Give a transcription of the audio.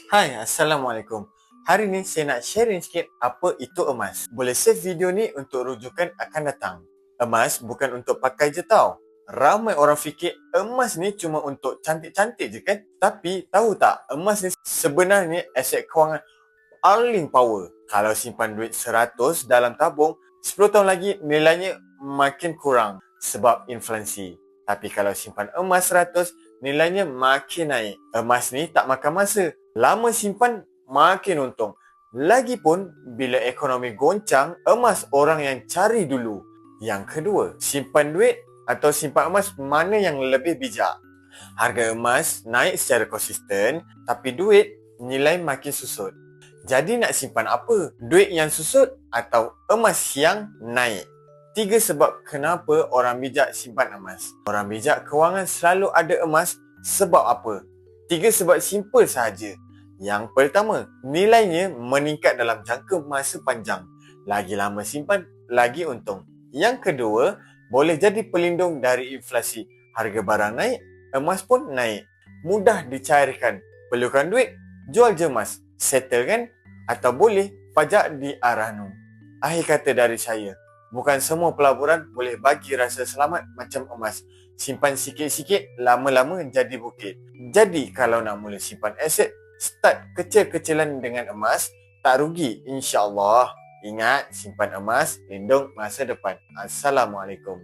Hai, Assalamualaikum. Hari ni saya nak sharing sikit apa itu emas. Boleh save video ni untuk rujukan akan datang. Emas bukan untuk pakai je tau. Ramai orang fikir emas ni cuma untuk cantik-cantik je kan? Tapi tahu tak, emas ni sebenarnya aset kewangan paling power. Kalau simpan duit 100 dalam tabung, 10 tahun lagi nilainya makin kurang sebab inflasi. Tapi kalau simpan emas 100, nilainya makin naik. Emas ni tak makan masa. Lama simpan, makin untung. Lagipun, bila ekonomi goncang, emas orang yang cari dulu. Yang kedua, simpan duit atau simpan emas, mana yang lebih bijak? Harga emas naik secara konsisten, tapi duit nilai makin susut. Jadi nak simpan apa? Duit yang susut atau emas yang naik? 3 sebab kenapa orang bijak simpan emas. Orang bijak kewangan selalu ada emas sebab apa? 3 sebab simple sahaja. Yang pertama, nilainya meningkat dalam jangka masa panjang. Lagi lama simpan, lagi untung. Yang kedua, boleh jadi pelindung dari inflasi. Harga barang naik, emas pun naik. Mudah dicairkan. Perlukan duit, jual je emas. Settle kan? Atau boleh pajak di Arahnu. Akhir kata dari saya, bukan semua pelaburan boleh bagi rasa selamat macam emas. Simpan sikit-sikit, lama-lama jadi bukit. Jadi kalau nak mula simpan aset, start kecil-kecilan dengan emas, tak rugi insya-Allah. Ingat, simpan emas, lindung masa depan. Assalamualaikum.